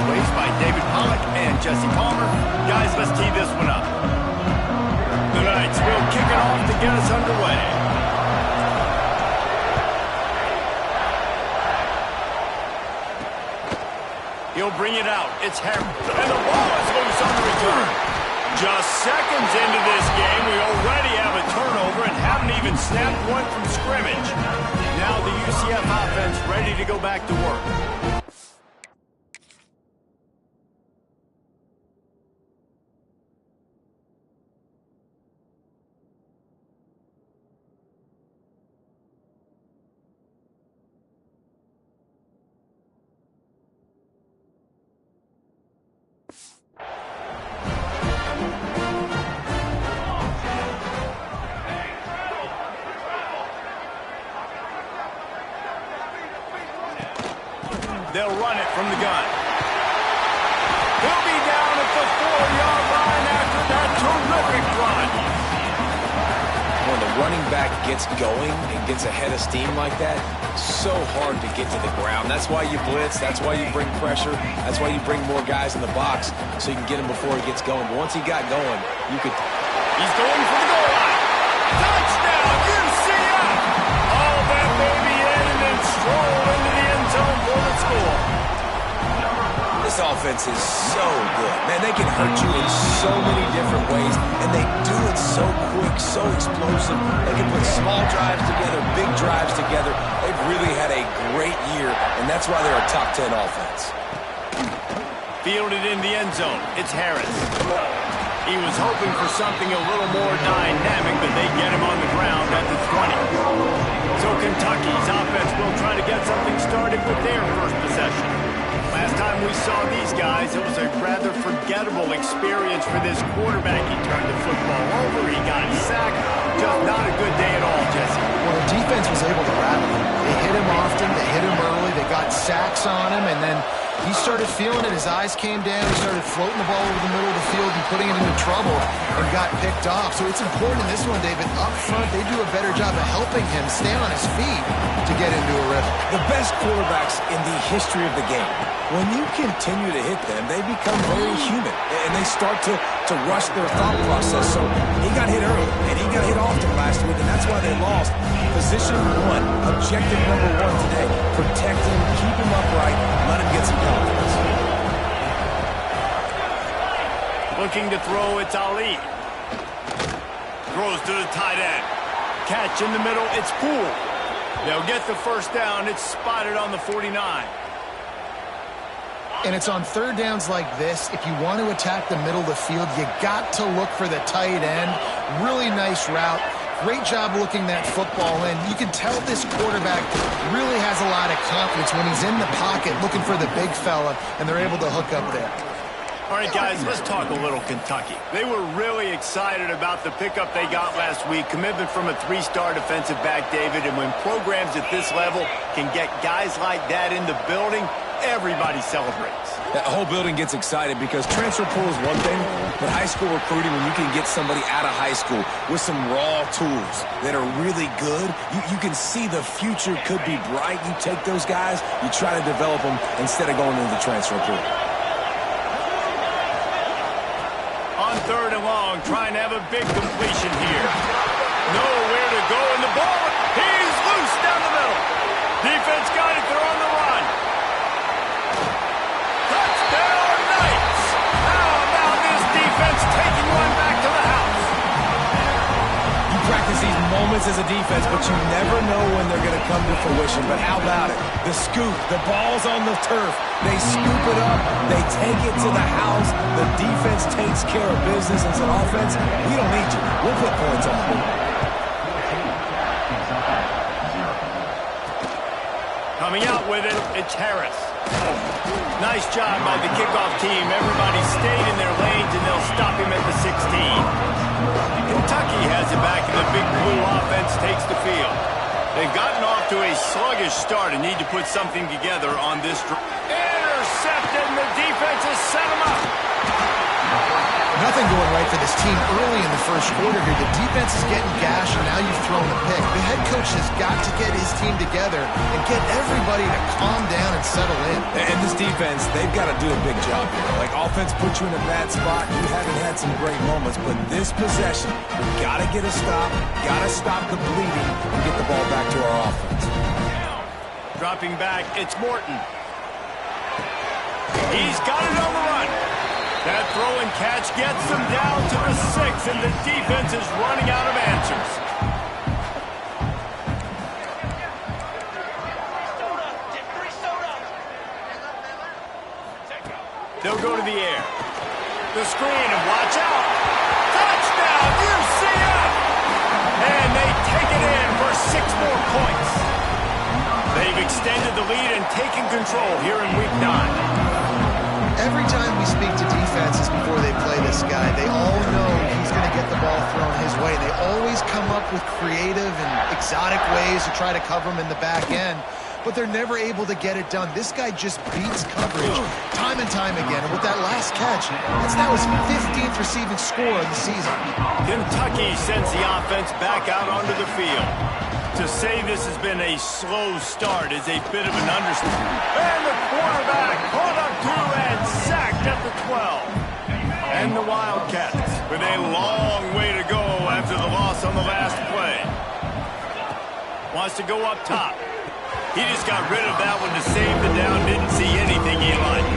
takeaways by David Pollock and Jesse Palmer. Guys, let's tee this one up. The Knights will kick it off to get us underway. He'll bring it out. It's Harris. And the ball is loose on the return. Just seconds into this game, we already have a turnover and haven't even snapped one from scrimmage. Now the UCF offense ready to go back to work. They'll run it from the gun. He'll be down at the 4-yard line after that terrific run. When the running back gets going and gets ahead of steam like that, so hard to get to the ground. That's why you blitz. That's why you bring pressure. That's why you bring more guys in the box so you can get him before he gets going. But once he got going, you could... He's going for the goal line. Touchdown, UCF! All that baby in and then stroll into the end zone for the score. This offense is so good. Man, they can hurt you in so many different ways, and they do it so quick, so explosive. They can put small drives together, big drives together. They've really had a great year, and that's why they're a top 10 offense. Fielded in the end zone. It's Harris. He was hoping for something a little more dynamic, but they get him on the ground at the 20. So Kentucky's offense will try to get something started with their first possession. Last time we saw these guys, it was a rather forgettable experience for this quarterback. He turned the football over, he got sacked. Just not a good day at all, Jesse. Well, the defense was able to rattle him. They hit him often, they hit him early, they got sacks on him, and then he started feeling it. His eyes came down. He started floating the ball over the middle of the field and putting it into trouble and got picked off. So it's important in this one, David. Up front, they do a better job of helping him stay on his feet to get into a rhythm. The best quarterbacks in the history of the game, when you continue to hit them, they become very human, and they start to rush their thought process. So he got hit early, and he got hit often last week, and that's why they lost. Position one, objective number one today, protect him, keep him upright, let him get some confidence. Looking to throw, it's Ali. Throws to the tight end. Catch in the middle, it's Poole. They'll get the first down. It's spotted on the 49. And it's on third downs like this. If you want to attack the middle of the field, you got to look for the tight end. Really nice route. Great job looking that football in. You can tell this quarterback really has a lot of confidence when he's in the pocket looking for the big fella, and they're able to hook up there. All right, guys, let's talk a little Kentucky. They were really excited about the pickup they got last week. Commitment from a 3-star defensive back, David, and when programs at this level can get guys like that in the building, everybody celebrates. That whole building gets excited because transfer portal is one thing, but high school recruiting, when you can get somebody out of high school with some raw tools that are really good, you can see the future could be bright. You take those guys, you try to develop them instead of going into the transfer portal. On third and long, trying to have a big completion here. Nowhere to go in the ball. He's loose down the middle. Defense got it. They're on the run. Touchdown, Knights. Now this defense taking one back to the house. You practice these moments as a defense, but you never know when they're going to come to fruition. But how about it? The scoop, the ball's on the turf. They scoop it up. They take it to the house. The defense takes care of business. As an offense, we don't need you. We'll put points on the board. Coming out with it, it's Harris. Nice job by the kickoff team. Everybody stayed in their lanes, and they'll stop him at the 16. Kentucky has it back, and the big blue offense takes the field. They've gotten off to a sluggish start and need to put something together on this drive. Intercepted, and the defense has set them up. Nothing going right for this team early in the first quarter here. The defense is getting gashed, and now you've thrown the pick. The head coach has got to get his team together and get everybody to calm down and settle in. And this defense, they've got to do a big job here. Like, offense puts you in a bad spot. You haven't had some great moments, but this possession, we've got to get a stop, got to stop the bleeding, and get the ball back to our offense. Dropping back, it's Morton. He's got it on the run. That throw and catch gets them down to the 6, and the defense is running out of answers. They'll go to the air. The screen, and watch out. Touchdown, UCF! And they take it in for 6 more points. They've extended the lead and taken control here in Week 9. Every time we speak to defenses before they play this guy, they all know he's going to get the ball thrown his way. They always come up with creative and exotic ways to try to cover him in the back end, but they're never able to get it done. This guy just beats coverage time and time again, and with that last catch, that's now his 15th receiving score of the season. Kentucky sends the offense back out onto the field. To say this has been a slow start is a bit of an understatement. And the quarterback caught up to and sacked at the 12. And the Wildcats with a long way to go after the loss on the last play. Wants to go up top. He just got rid of that one to save the down. Didn't see anything he liked.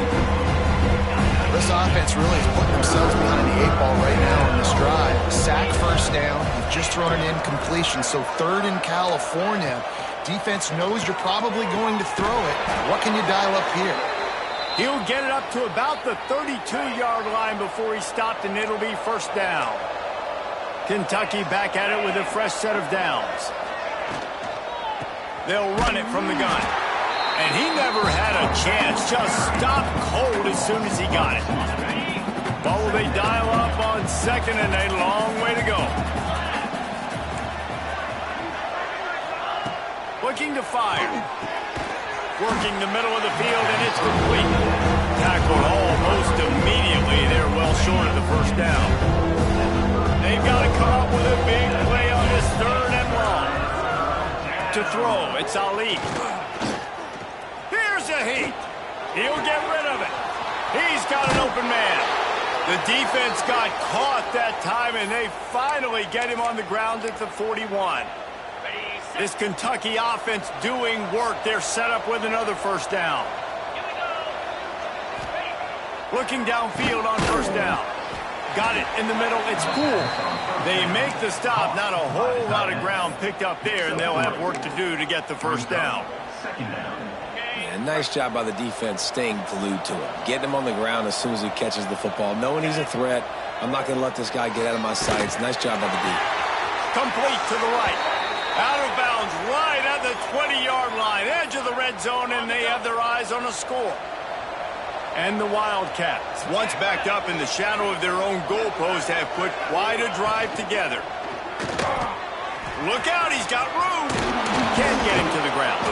This offense really is putting themselves behind the 8 ball right now on this drive. Sack first down. You've just thrown an incompletion. So 3rd in California. Defense knows you're probably going to throw it. What can you dial up here? He'll get it up to about the 32-yard line before he stopped, and it'll be 1st down. Kentucky back at it with a fresh set of downs. They'll run it from the gun. And he never had a chance. Just stopped cold as soon as he got it. Ball will they dial up on 2nd, and a long way to go. Looking to fire. Working the middle of the field, and it's complete. Tackled almost immediately. They're well short of the 1st down. They've got to come up with a big play on this 3rd and long. To throw, it's Ali. Here's a heat. He'll get rid of it. He's got an open man. The defense got caught that time, and they finally get him on the ground at the 41. This Kentucky offense doing work. They're set up with another 1st down. Looking downfield on 1st down. Got it in the middle. It's cool. They make the stop. Not a whole lot of ground picked up there, and they'll have work to do to get the 1st down. Yeah, nice job by the defense staying glued to him. Getting him on the ground as soon as he catches the football. Knowing he's a threat. I'm not going to let this guy get out of my sights. Nice job by the D. Complete to the right. Out of bounds right at the 20-yard line. Edge of the red zone, and they have their eyes on a score. And the Wildcats, once backed up in the shadow of their own goalpost, have put quite a drive together. Look out, he's got room. Can't get him to the ground.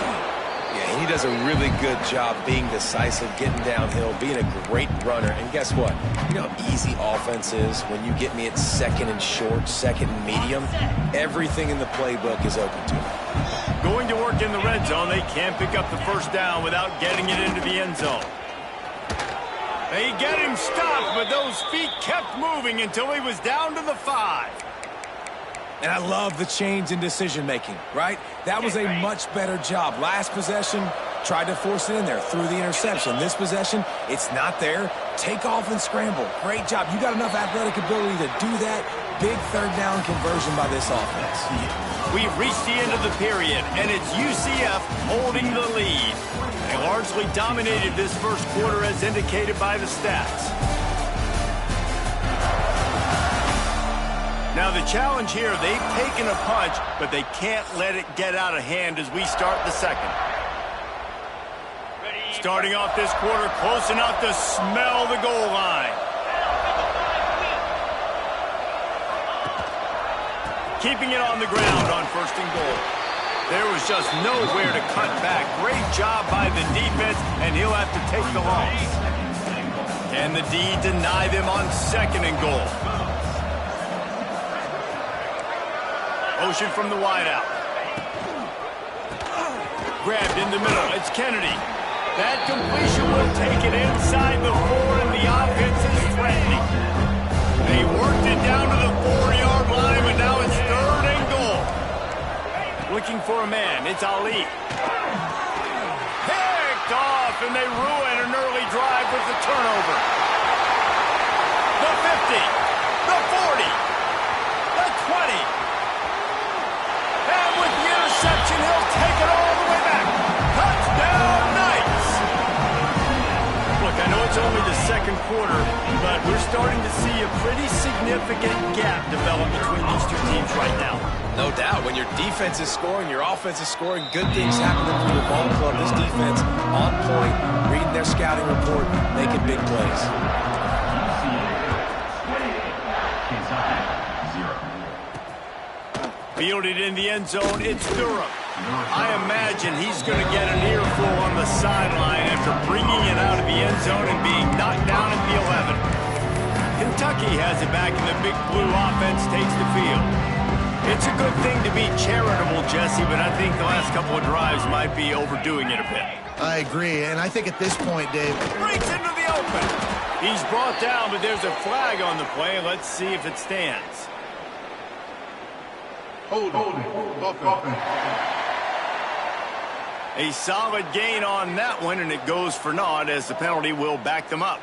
Yeah, he does a really good job being decisive, getting downhill, being a great runner. And guess what? You know how easy offense is when you get me at 2nd and short, 2nd and medium? Everything in the playbook is open to him. Going to work in the red zone, they can't pick up the 1st down without getting it into the end zone. They get him stopped, but those feet kept moving until he was down to the 5. And I love the change in decision-making, right? That was a much better job. Last possession, tried to force it in there, threw the interception. This possession, it's not there. Take off and scramble. Great job. You got enough athletic ability to do that. Big 3rd down conversion by this offense. We've reached the end of the period, and it's UCF holding the lead. They largely dominated this 1st quarter as indicated by the stats. Now the challenge here, they've taken a punch, but they can't let it get out of hand as we start the 2nd. Starting off this quarter close enough to smell the goal line. Keeping it on the ground on 1st and goal. There was just nowhere to cut back. Great job by the defense, and he'll have to take the loss. Can the D deny them on 2nd and goal? Motion from the wideout. Grabbed in the middle. It's Kennedy. That completion will take it inside the 4, and the offense is threatening. They worked it down to the 4-yard line, but now it's 3rd and goal. Looking for a man. It's Ali. Picked off, and they ruin an early drive with the turnover. The 50, the 40, the 20. And with the interception, he'll take it all the way back. Touchdown, Knights! Look, I know it's only the 2nd quarter, but we're starting to see a pretty significant gap develop between these two teams right now. No doubt. When your defense is scoring, your offense is scoring, good things happening for your ball club. This defense on point, reading their scouting report, making big plays. Fielded in the end zone, it's Durham. I imagine he's going to get an earful on the sideline after bringing it out of the end zone and being knocked down at the 11. Kentucky has it back, and the Big Blue offense takes the field. It's a good thing to be charitable, Jesse, but I think the last couple of drives might be overdoing it a bit. I agree, and I think at this point, Dave... Breaks into the open. He's brought down, but there's a flag on the play. Let's see if it stands. Hold it. A solid gain on that one, and it goes for naught as the penalty will back them up.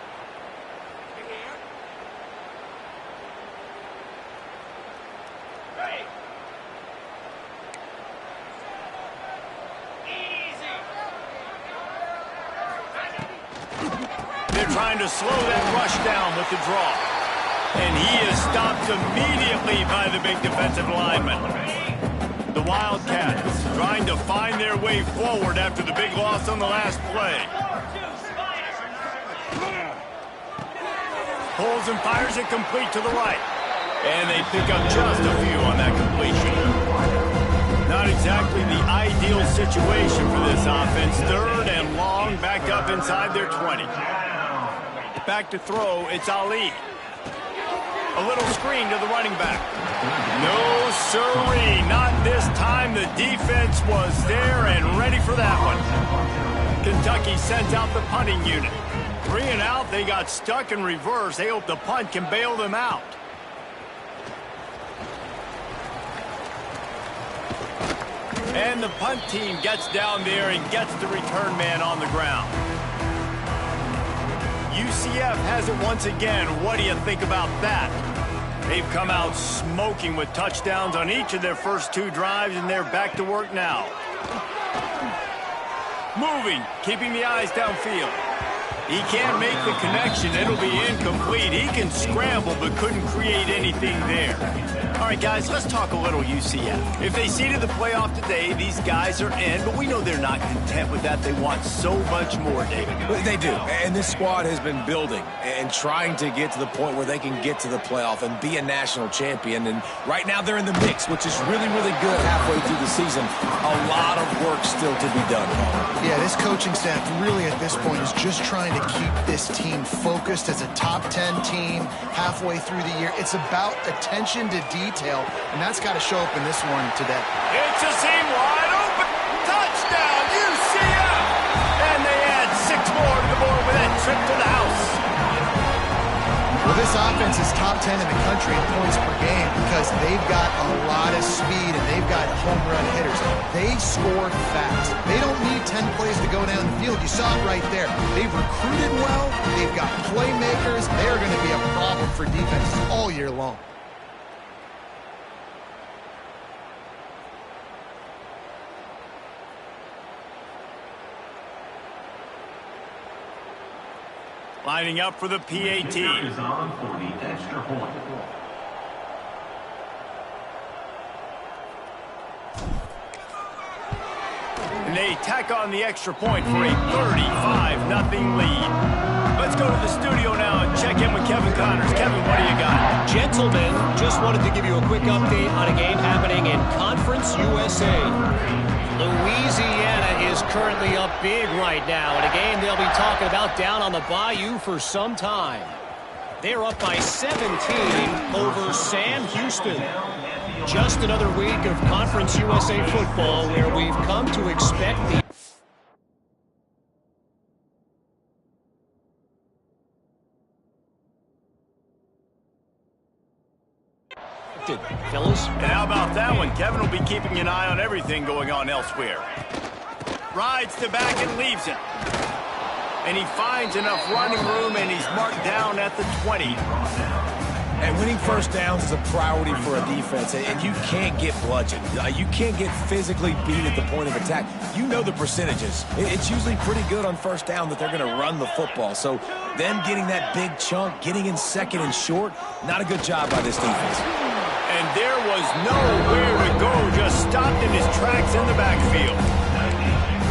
They're trying to slow that rush down with the draw. And he is stopped immediately by the big defensive lineman. The Wildcats trying to find their way forward after the big loss on the last play. Pulls and fires it complete to the right. And they pick up just a few on that completion. Not exactly the ideal situation for this offense. 3rd and long, back up inside their 20. Back to throw, it's Ali. A little screen to the running back. No, sirree, not this time. The defense was there and ready for that one. Kentucky sent out the punting unit. 3 and out, they got stuck in reverse. They hope the punt can bail them out. And the punt team gets down there and gets the return man on the ground. UCF has it once again. What do you think about that? They've come out smoking with touchdowns on each of their first 2 drives, and they're back to work now. Moving, keeping the eyes downfield. He can't make the connection. It'll be incomplete. He can scramble, but couldn't create anything there. All right, guys, let's talk a little UCF. If they seeded the playoff today, these guys are in, but we know they're not content with that. They want so much more, David. They do, and this squad has been building and trying to get to the point where they can get to the playoff and be a national champion. And right now they're in the mix, which is really, really good halfway through the season. A lot of work still to be done. Yeah, this coaching staff really at this point is just trying to keep this team focused as a top 10 team halfway through the year. It's about attention to detail, and that's got to show up in this one today. It's a seam wide open. Touchdown, UCF! And they add 6 more to the board with that trip to the house. Well, this offense is top 10 in the country in points per game because they've got a lot of speed and they've got home run hitters. They score fast. They don't need 10 plays to go down the field. You saw it right there. They've recruited well. They've got playmakers. They're going to be a problem for defenses all year long. Lining up for the PAT. Is on for the extra point. And they tack on the extra point for a 35-0 lead. Let's go to the studio now and check in with Kevin Connors. Kevin, what do you got? Gentlemen, just wanted to give you a quick update on a game happening in Conference USA. Louisiana is currently up big right now in a game they'll be talking about down on the Bayou for some time. They're up by 17 over Sam Houston. Just another week of Conference USA football where we've come to expect the fellas. And how about that one? Kevin will be keeping an eye on everything going on elsewhere. Rides to back and leaves it. And he finds enough running room, and he's marked down at the 20. And winning first downs is a priority for a defense, and you can't get bludgeoned. You can't get physically beat at the point of attack. You know the percentages. It's usually pretty good on first down that they're going to run the football. So them getting that big chunk, getting in second and short, not a good job by this defense. And there was nowhere to go, just stopped in his tracks in the backfield.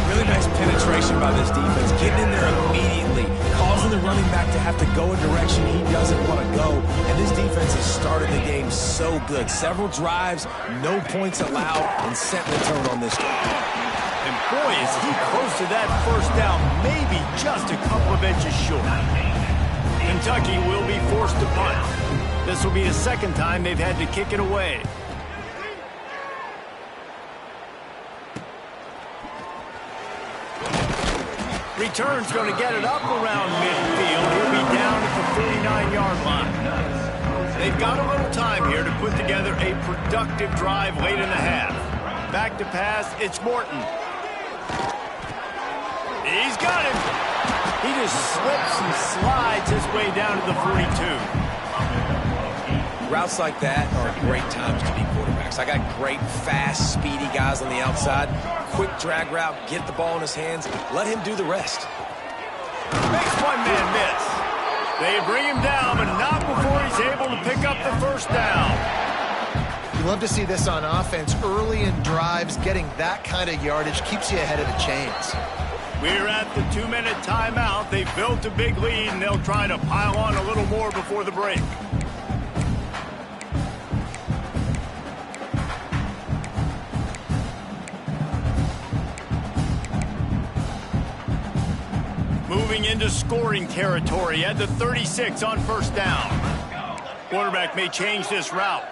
Really nice penetration by this defense, getting in there immediately, causing the running back to have to go a direction he doesn't want to go. And this defense has started the game so good. Several drives, no points allowed, and setting the tone on this one. And boy, is he close to that first down, maybe just a couple of inches short. Kentucky will be forced to punt. This will be the second time they've had to kick it away. Return's going to get it up around midfield. He'll be down at the 49-yard line. They've got a little time here to put together a productive drive late in the half. Back to pass, it's Morton. He's got him. He just slips and slides his way down to the 42. Routes like that are great times to be quarterbacks. I got great, fast, speedy guys on the outside. Quick drag route, get the ball in his hands, let him do the rest. Makes one man miss. They bring him down, but not before he's able to pick up the first down. You love to see this on offense. Early in drives, getting that kind of yardage keeps you ahead of the chains. We're at the 2-minute timeout. They've built a big lead, and they'll try to pile on a little more before the break. Moving into scoring territory at the 36 on first down. Quarterback may change this route.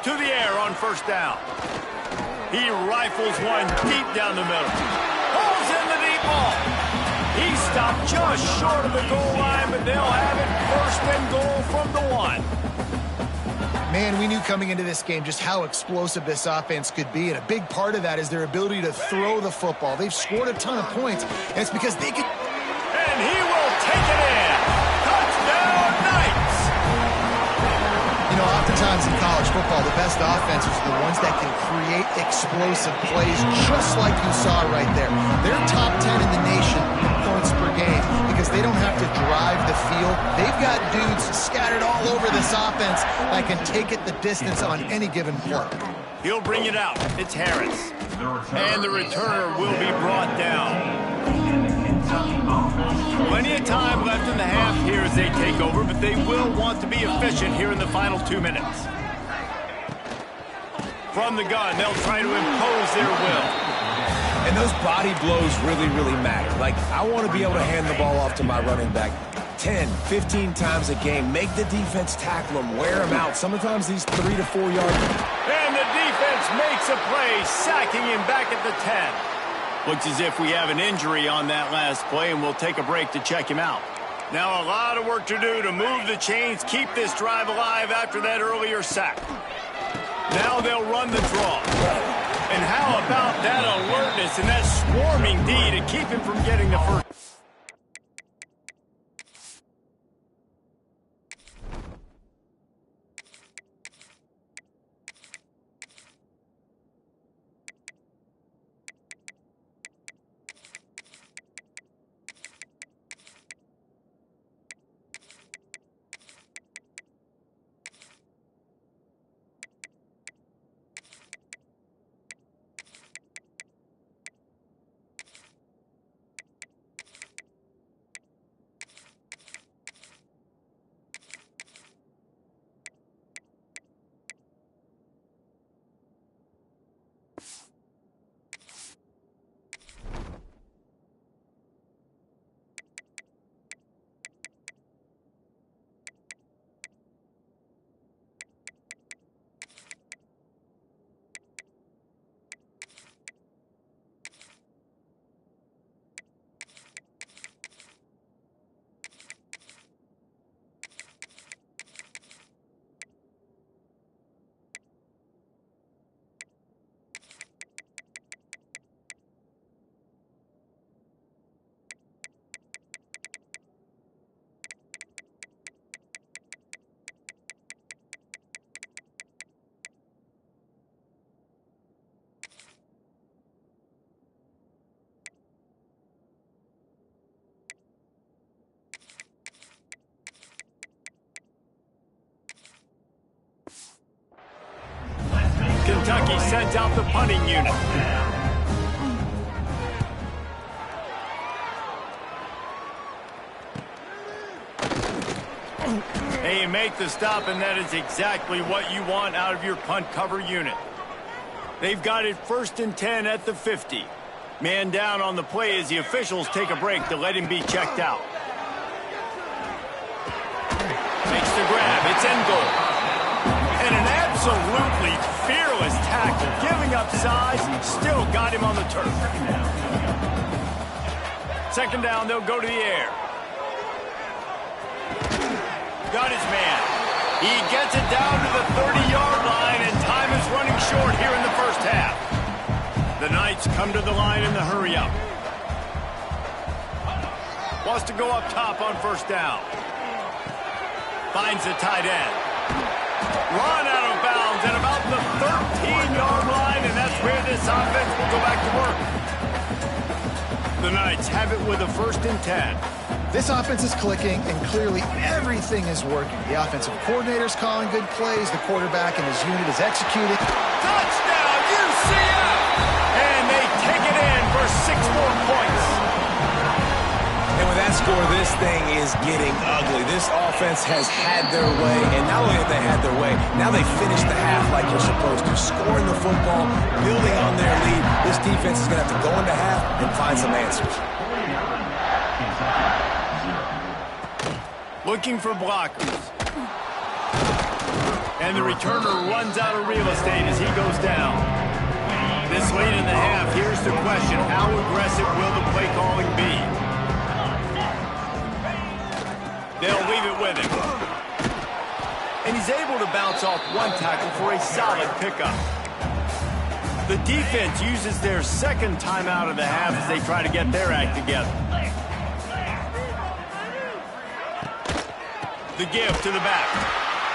To the air on first down. He rifles one deep down the middle. Pulls in the deep ball. He stopped just short of the goal line, but they'll have it first and goal from the 1. Man, we knew coming into this game just how explosive this offense could be, and a big part of that is their ability to throw the football. They've scored a ton of points, and it's because they can... And he will take it in. Touchdown, Knights! You know, oftentimes in college football, the best offenses are the ones that can create explosive plays, just like you saw right there. They're top 10 in the nation in points per game because they don't have to drive the field. They've got dudes scattered all over this offense that can take it the distance on any given play. He'll bring it out. It's Harris. And the returner will be brought down. Plenty of time left in the half here as they take over, but they will want to be efficient here in the final 2 minutes. From the gun, they'll try to impose their will. And those body blows really, really matter. Like, I want to be able to hand the ball off to my running back 10, 15 times a game. Make the defense tackle him, wear him out. Sometimes these 3 to 4 yards. And the defense makes a play, sacking him back at the 10. Looks as if we have an injury on that last play, and we'll take a break to check him out. Now a lot of work to do to move the chains, keep this drive alive after that earlier sack. Now they'll run the draw. And how about that alertness and that swarming D to keep him from getting the first? sends out the punting unit. Hey, you make the stop, and that is exactly what you want out of your punt cover unit. They've got it 1st and 10 at the 50. Man down on the play as the officials take a break to let him be checked out. Makes the grab. It's in goal. And an absolutely fearless tackle. Giving up size, still got him on the turf. 2nd down, they'll go to the air. Got his man. He gets it down to the 30-yard line, and time is running short here in the first half. The Knights come to the line in the hurry-up. Wants to go up top on 1st down. Finds the tight end. Run out of bounds at about the 13-yard line, and that's where this offense will go back to work. The Knights have it with a 1st and 10. This offense is clicking, and clearly everything is working. The offensive coordinator's calling good plays. The quarterback and his unit is executing. Touchdown, UCF! And they take it in for 6 more points. And with that score, this thing is getting ugly. This offense has had their way, and not only have they had their way, now they finish the half like you're supposed to, scoring the football, building on their lead. This defense is going to have to go into half and find some answers. Looking for blockers. And the returner runs out of real estate as he goes down. This late in the half, here's the question. How aggressive will the play calling be? They'll leave it with him. And he's able to bounce off one tackle for a solid pickup. The defense uses their 2nd timeout of the half as they try to get their act together. The give to the back.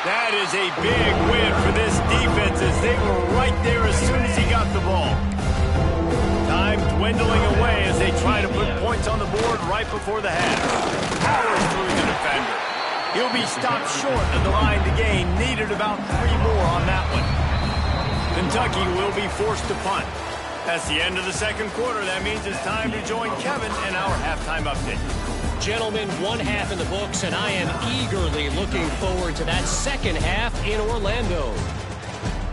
That is a big win for this defense as they were right there as soon as he got the ball. Time dwindling away as they try to put points on the board right before the half. Powers through the defender. He'll be stopped short of the line to gain. Needed about 3 more on that one. Kentucky will be forced to punt. That's the end of the 2nd quarter. That means it's time to join Kevin in our halftime update. Gentlemen, 1 half in the books, and I am eagerly looking forward to that 2nd half in Orlando.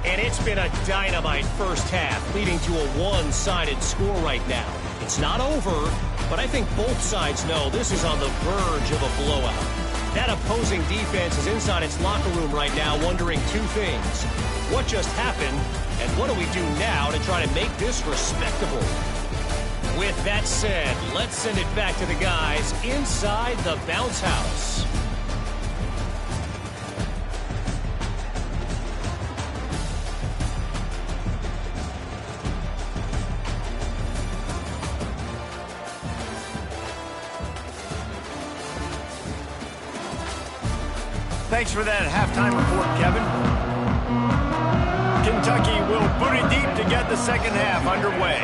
And it's been a dynamite first half, leading to a one-sided score right now. It's not over, but I think both sides know this is on the verge of a blowout. That opposing defense is inside its locker room right now wondering 2 things. What just happened, and what do we do now to try to make this respectable? With that said, let's send it back to the guys inside the bounce house. Thanks for that halftime report, Kevin. Kentucky will boot it deep to get the 2nd half underway.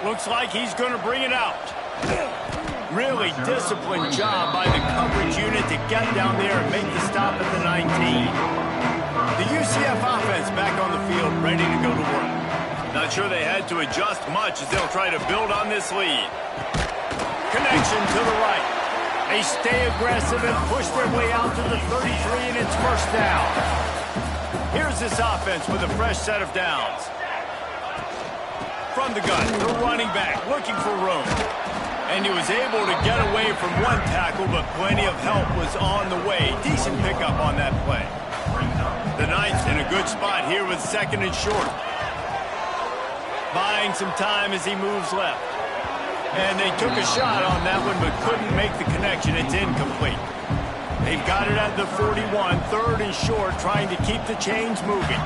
Looks like he's going to bring it out. Really disciplined job by the coverage unit to get down there and make the stop at the 19. The UCF offense back on the field, ready to go to work. Not sure they had to adjust much as they'll try to build on this lead. Connection to the right. They stay aggressive and push their way out to the 33, and it's 1st down. Here's this offense with a fresh set of downs. From the gun, the running back looking for room. And he was able to get away from one tackle, but plenty of help was on the way. Decent pickup on that play. The Knights in a good spot here with 2nd and short. Buying some time as he moves left. And they took a shot on that one, but couldn't make the connection. It's incomplete. They've got it at the 41, 3rd and short, trying to keep the chains moving.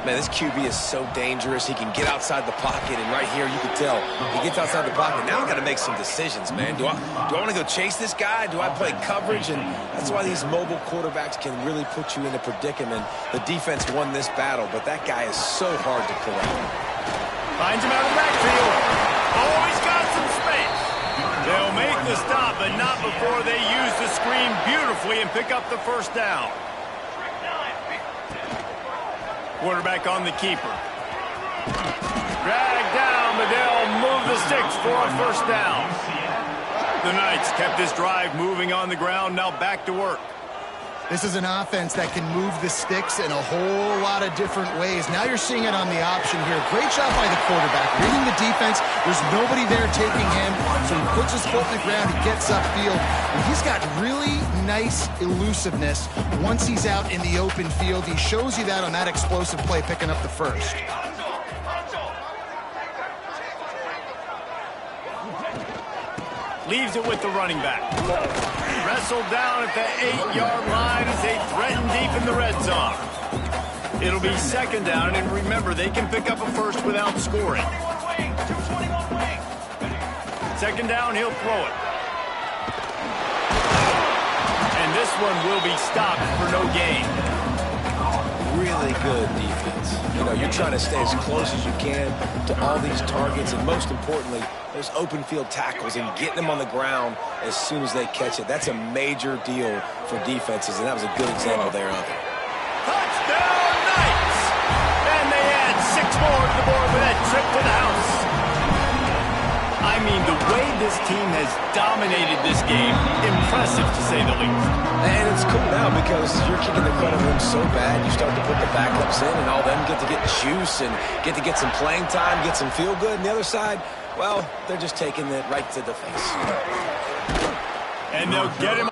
Man, this QB is so dangerous. He can get outside the pocket, and right here you can tell he gets outside the pocket. Now I've got to make some decisions, man. Do I want to go chase this guy? Do I play coverage? And that's why these mobile quarterbacks can really put you in a predicament. The defense won this battle, but that guy is so hard to corral. Finds him out of the backfield. Oh, he's got some space. They'll make the stop, but not before they use the screen beautifully and pick up the 1st down. Quarterback on the keeper. Dragged down, but they'll move the sticks for a first down. The Knights kept this drive moving on the ground, now back to work. This is an offense that can move the sticks in a whole lot of different ways. Now you're seeing it on the option here. Great job by the quarterback. Reading the defense, there's nobody there taking him, so he puts his foot in the ground, he gets upfield, and he's got really nice elusiveness once he's out in the open field. He shows you that on that explosive play, picking up the first. Leaves it with the running back. Wrestled down at the 8-yard line as they threaten deep in the red zone. It'll be second down, and remember, they can pick up a first without scoring. Second down, he'll throw it. And this one will be stopped for no gain. Really good defense. You know, you're trying to stay as close as you can to all these targets, and most importantly, those open field tackles and getting them on the ground as soon as they catch it. That's a major deal for defenses, and that was a good example there of it. Touchdown, Knights! And they add 6 more to the board with that trip to the house. I mean, the way this team has dominated this game, impressive to say the least. And it's cool now because you're kicking the crud room so bad, you start to put the backups in, and all them get to get juice and get to get some playing time, get some feel good. And the other side, well, they're just taking it right to the face. And they'll get him.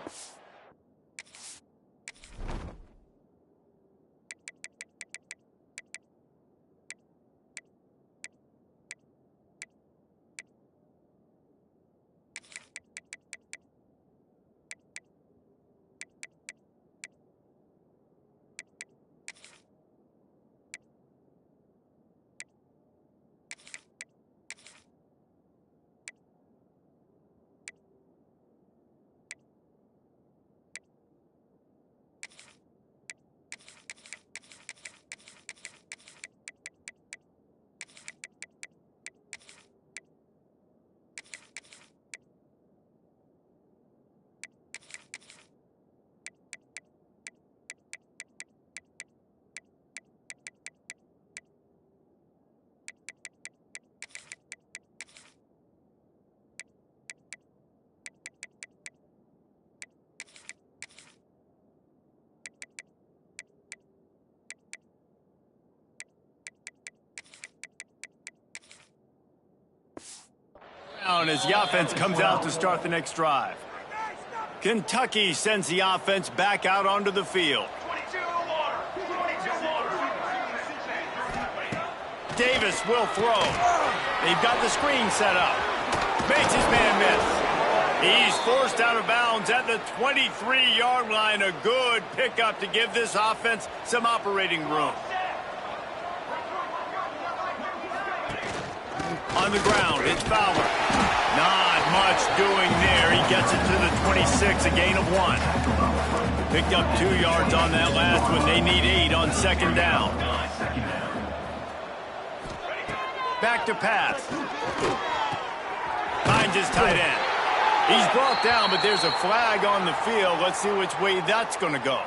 As the offense comes out to start the next drive. Kentucky sends the offense back out onto the field. Davis will throw. They've got the screen set up. Makes his man miss. He's forced out of bounds at the 23-yard line. A good pickup to give this offense some operating room. On the ground, it's Fowler. Not much doing there. He gets it to the 26, a gain of 1. Picked up 2 yards on that last one. They need 8 on second down. Back to pass. Finds his tight end. He's brought down, but there's a flag on the field. Let's see which way that's going to go.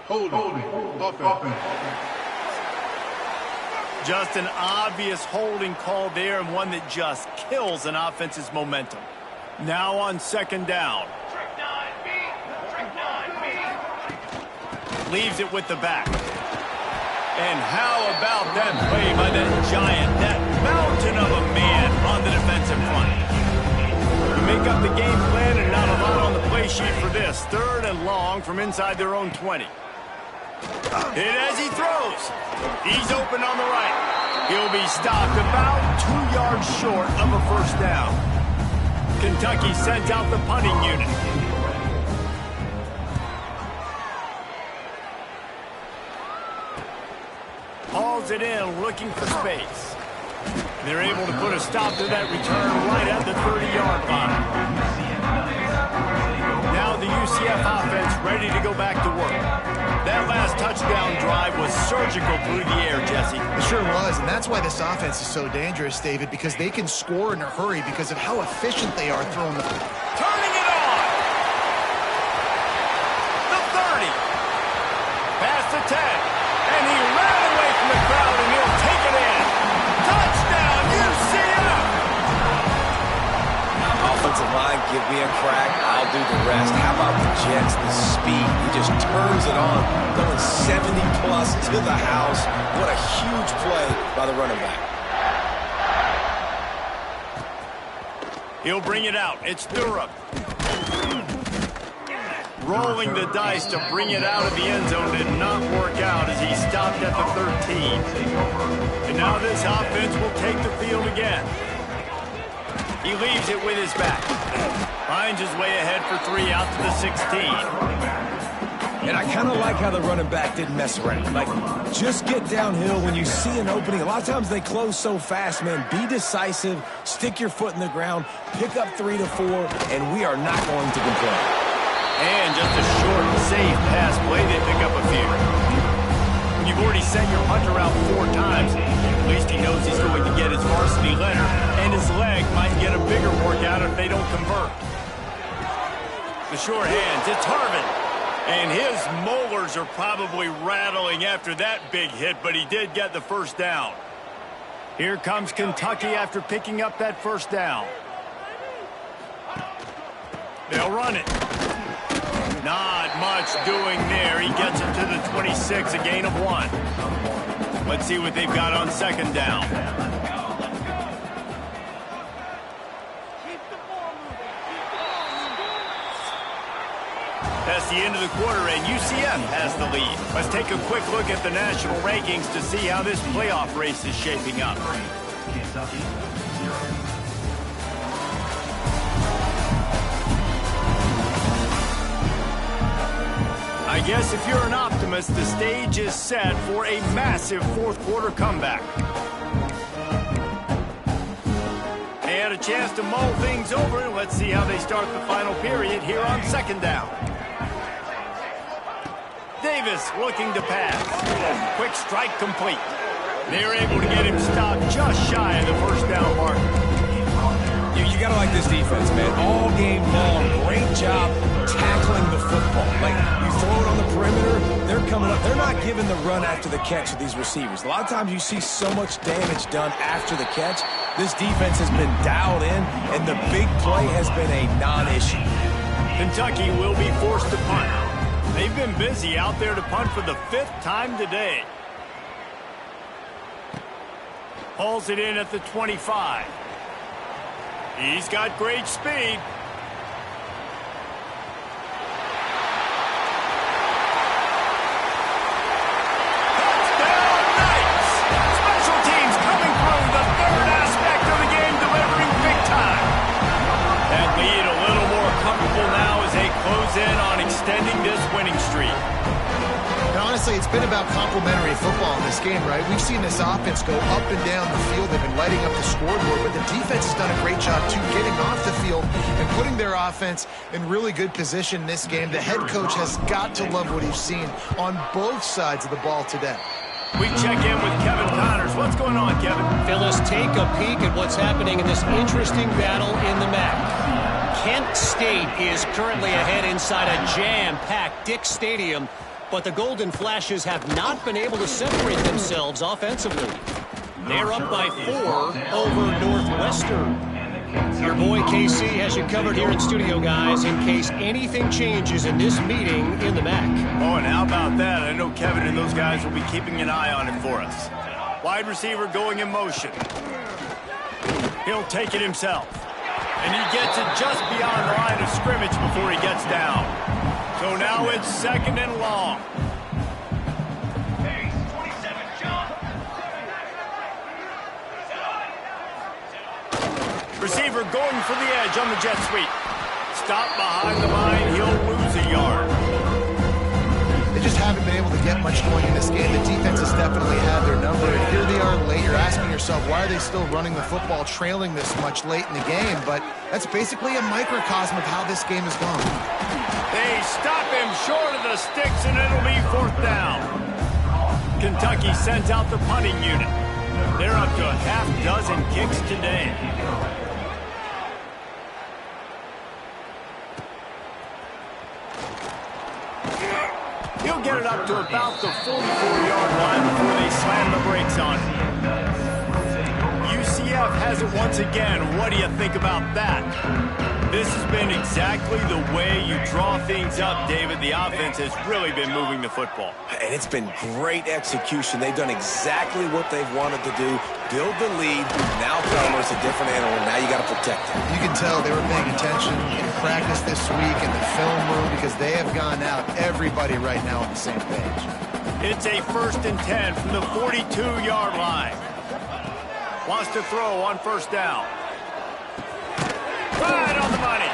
Holding. Offense. Just an obvious holding call there, and one that just kills an offense's momentum. Now on second down. Leaves it with the back. And how about that play by that giant, that mountain of a man on the defensive front? You make up the game plan and not a lot on the play sheet for this. 3rd and long from inside their own 20. Hit as he throws. He's open on the right. He'll be stopped about 2 yards short of a first down. Kentucky sends out the punting unit. Hauls it in, looking for space. They're able to put a stop to that return right at the 30-yard line. Now the UCF offense ready to go back to work. That last touchdown drive was surgical through the air, Jesse. It sure was, and that's why this offense is so dangerous, David, because they can score in a hurry because of how efficient they are throwing the... Turning it on! The 30. Past the 10. And he Give me a crack, I'll do the rest. How about the Jets, the speed? He just turns it on, going 70-plus to the house. What a huge play by the running back. He'll bring it out. It's Durham. Rolling the dice to bring it out of the end zone did not work out as he stopped at the 13. And now this offense will take the field again. He leaves it with his back. Finds his way ahead for 3 out to the 16. And I kind of like how the running back didn't mess around. Like, just get downhill when you see an opening. A lot of times they close so fast, man. Be decisive, stick your foot in the ground, pick up 3 to 4, and we are not going to complain. And just a short, safe pass play, they pick up a few. When you've already sent your punter out 4 times, at least he knows he's going to get his varsity letter, and his leg might get a bigger workout if they don't convert. The short hands, it's Harvin. And his molars are probably rattling after that big hit, but he did get the first down. Here comes Kentucky after picking up that first down. They'll run it. Not much doing there. He gets it to the 26, a gain of 1. Let's see what they've got on second down. That's the end of the quarter, and UCF has the lead. Let's take a quick look at the national rankings to see how this playoff race is shaping up. I guess if you're an optimist, the stage is set for a massive fourth quarter comeback. They had a chance to mull things over. Let's see how they start the final period here on second down. Davis looking to pass. Quick strike complete. They're able to get him stopped just shy of the first down mark. You got to like this defense, man. All game long, great job tackling the football. Like, you throw it on the perimeter, they're coming up. They're not giving the run after the catch with these receivers. A lot of times you see so much damage done after the catch. This defense has been dialed in, and the big play has been a non-issue. Kentucky will be forced to punt. They've been busy out there to punt for the 5th time today. Hauls it in at the 25. He's got great speed. Touchdown, Knights! Special teams coming through, the third aspect of the game, delivering big time. That lead a little more comfortable now as they close in on extending this winning streak. And honestly, it's been about complementary football in this game, right? We've seen this offense go up and down the field. They've been lighting up the scoreboard, but the defense has done a great job, too, getting off the field and putting their offense in really good position in this game. The head coach has got to love what he's seen on both sides of the ball today. We check in with Kevin Connors. What's going on, Kevin? Phyllis, take a peek at what's happening in this interesting battle in the MAC. Kent State is currently ahead inside a jam-packed Dick Stadium, but the Golden Flashes have not been able to separate themselves offensively. They're up by 4 over Northwestern. Your boy KC has you covered here in studio, guys, in case anything changes in this meeting in the MAC. Oh, and how about that? I know Kevin and those guys will be keeping an eye on it for us. Wide receiver going in motion. He'll take it himself. And he gets it just beyond the line of scrimmage before he gets down. So now it's second and long. Receiver going for the edge on the jet sweep. Stop behind the line. He'll lose a yard. They just haven't been able to get much going in this game. The defense has definitely had their number. And here they are late. You're asking yourself, why are they still running the football, trailing this much late in the game? But that's basically a microcosm of how this game has gone. They stop him short of the sticks, and it'll be 4th down. Kentucky sends out the punting unit. They're up to a half-dozen kicks today. He'll get it up to about the 44-yard line before they slam the brakes on him. UCF has it once again. What do you think about that? This has been exactly the way you draw things up, David. The offense has really been moving the football. And it's been great execution. They've done exactly what they've wanted to do. Build the lead. Now Palmer's a different animal. Now you got to protect him. You can tell they were paying attention in practice this week in the film room because they have gone out, everybody right now on the same page. It's a 1st and 10 from the 42-yard line. Wants to throw on 1st down. Right on the money.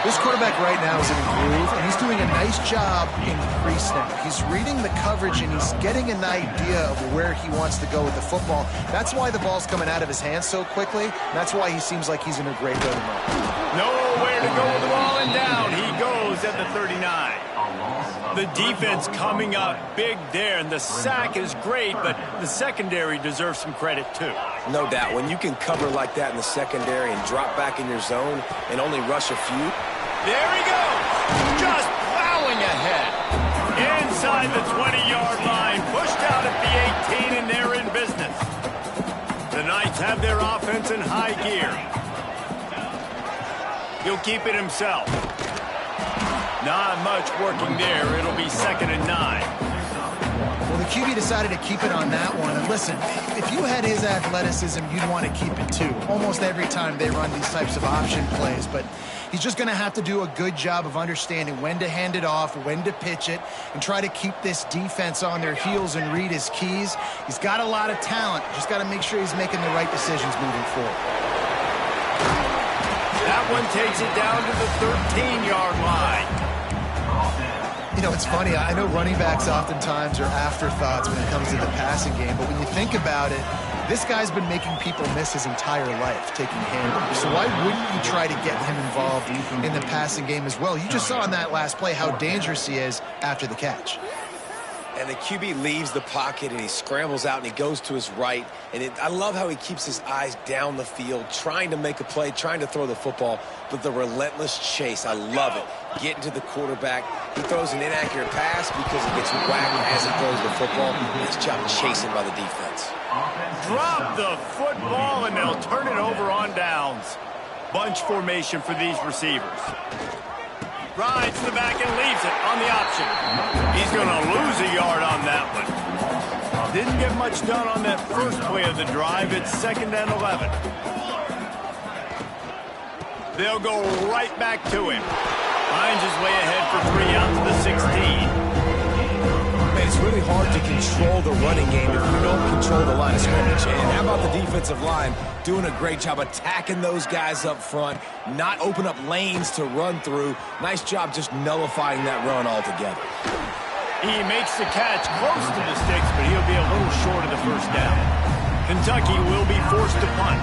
This quarterback right now is in a groove, and he's doing a nice job in pre-snap. He's reading the coverage, and he's getting an idea of where he wants to go with the football. That's why the ball's coming out of his hands so quickly. That's why he seems like he's in a great rhythm. Nowhere to go with the ball, and down he goes at the 39. The defense coming up big there, and the sack is great, but the secondary deserves some credit too. No doubt. When you can cover like that in the secondary and drop back in your zone and only rush a few. There he goes. Just plowing ahead. Inside the 20-yard line. Pushed out at the 18, and they're in business. The Knights have their offense in high gear. He'll keep it himself. Not much working there. It'll be 2nd and 9. Well, the QB decided to keep it on that one. And listen, if you had his athleticism, you'd want to keep it too. Almost every time they run these types of option plays. But he's just going to have to do a good job of understanding when to hand it off, when to pitch it, and try to keep this defense on their heels and read his keys. He's got a lot of talent. Just got to make sure he's making the right decisions moving forward. That one takes it down to the 13-yard line. You know, it's funny. I know running backs oftentimes are afterthoughts when it comes to the passing game, but when you think about it, this guy's been making people miss his entire life taking handoffs. So why wouldn't you try to get him involved in the passing game as well? You just saw in that last play how dangerous he is after the catch. And the QB leaves the pocket, and he scrambles out, and he goes to his right. And I love how he keeps his eyes down the field, trying to make a play, trying to throw the football, but the relentless chase, I love it. Getting to the quarterback. He throws an inaccurate pass because he gets whacked as he throws the football. Nice job chasing by the defense. Drop the football, and they'll turn it over on downs. Bunch formation for these receivers. Rides the back and leaves it on the option. He's going to lose a yard on that one. Didn't get much done on that first play of the drive. It's 2nd and 11. They'll go right back to him. Finds his way ahead for 3 out to the 16. Man, it's really hard to control the running game if you don't control the line of scrimmage. And how about the defensive line doing a great job attacking those guys up front, not open up lanes to run through. Nice job just nullifying that run altogether. He makes the catch close to the sticks, but he'll be a little short of the 1st down. Kentucky will be forced to punt.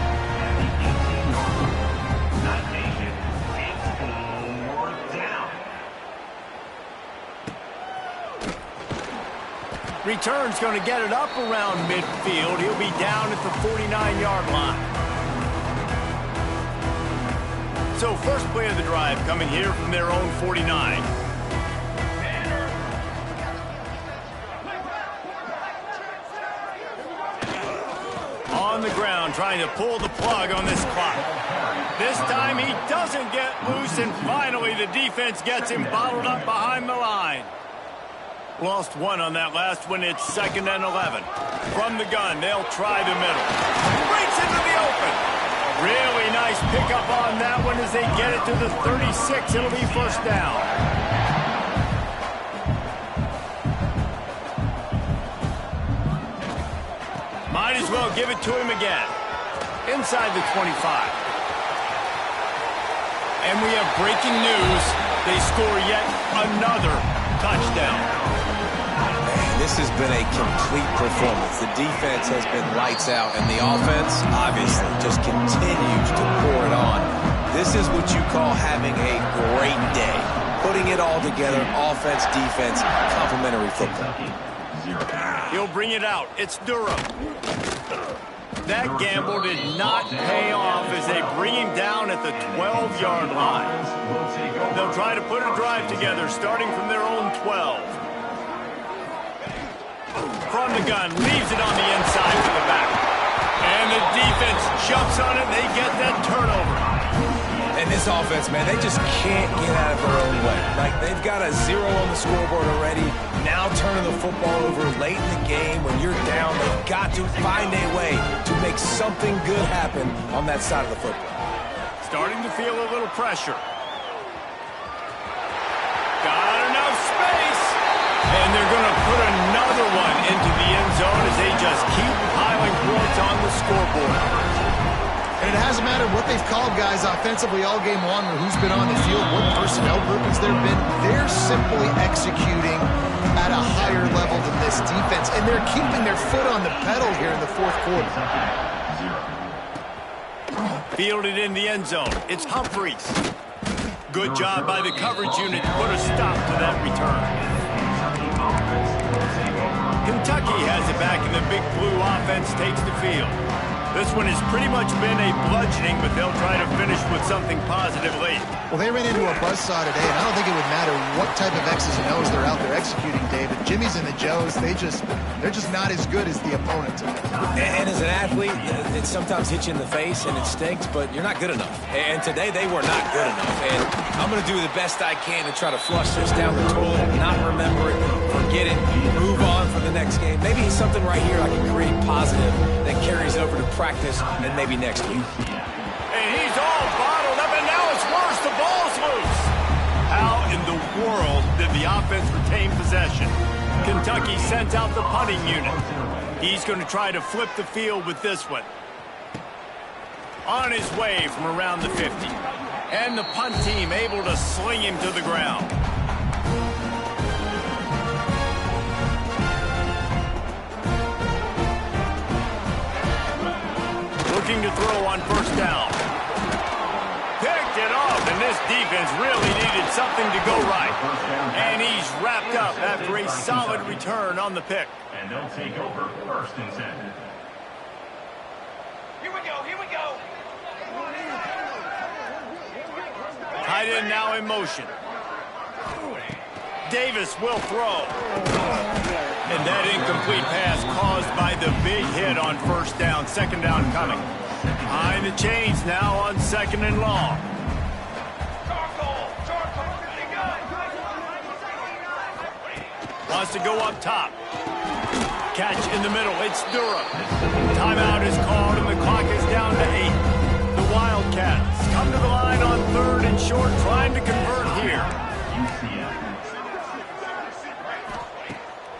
Return's going to get it up around midfield. He'll be down at the 49-yard line. So first play of the drive coming here from their own 49. On the ground trying to pull the plug on this clock. This time he doesn't get loose, and finally the defense gets him bottled up behind the line. Lost one on that last one. It's 2nd and 11. From the gun, they'll try the middle. Breaks into the open. Really nice pickup on that one as they get it to the 36. It'll be 1st down. Might as well give it to him again. Inside the 25. And we have breaking news. They score yet another touchdown. This has been a complete performance. The defense has been lights out, and the offense, obviously, just continues to pour it on. This is what you call having a great day. Putting it all together, offense, defense, complementary football. He'll bring it out. It's Durham. That gamble did not pay off as they bring him down at the 12-yard line. They'll try to put a drive together, starting from their own 12. From the gun, leaves it on the inside to the back. And the defense jumps on it, they get that turnover. And this offense, man, they just can't get out of their own way. Like, they've got a 0 on the scoreboard already. Now turning the football over late in the game. When you're down, they've got to find a way to make something good happen on that side of the football. Starting to feel a little pressure. Got enough space. And they're going to put another one into the end zone as they just keep piling points on the scoreboard. And it hasn't mattered what they've called guys offensively all game long or who's been on the field, what personnel groupings there have been. They're simply executing at a higher level than this defense, and they're keeping their foot on the pedal here in the fourth quarter. Fielded in the end zone. It's Humphreys. Good job by the coverage unit to put a stop to that return. Kentucky has it back, and the big blue offense takes the field. This one has pretty much been a bludgeoning, but they'll try to finish with something positive late. Well, they ran into a buzzsaw today, and I don't think it would matter what type of X's and O's they're out there executing, David. Jimmy's and the Joes, they're just not as good as the opponent. And as an athlete, it sometimes hits you in the face, and it stinks, but you're not good enough. And today, they were not good enough. And I'm going to do the best I can to try to flush this down the toilet, not remember it, forget it, move on for the next game. Maybe something right here I can create positive that carries over to practice and maybe next week. And he's all bottled up, and now it's worse. The ball's loose. How in the world did the offense retain possession? Kentucky sent out the punting unit. He's going to try to flip the field with this one. On his way from around the 50. And the punt team able to sling him to the ground. Looking to throw on first down. Picked it off, and this defense really needed something to go right. And he's wrapped up after a solid return on the pick. And they'll take over 1st and 10. Here we go. Tight end now in motion. Davis will throw. And that incomplete pass caused by the big hit on first down. 2nd down coming. Behind the chains now on 2nd and long. Wants to go up top. Catch in the middle. It's Durham. Timeout is called, and the clock is down to 8. The Wildcats come to the line on 3rd and short, trying to convert here.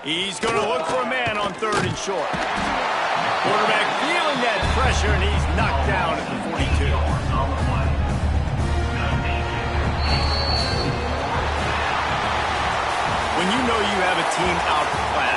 He's going to look for a man on 3rd and short. Quarterback feeling that pressure, and he's knocked down at the 42. When you know you have a team out for class,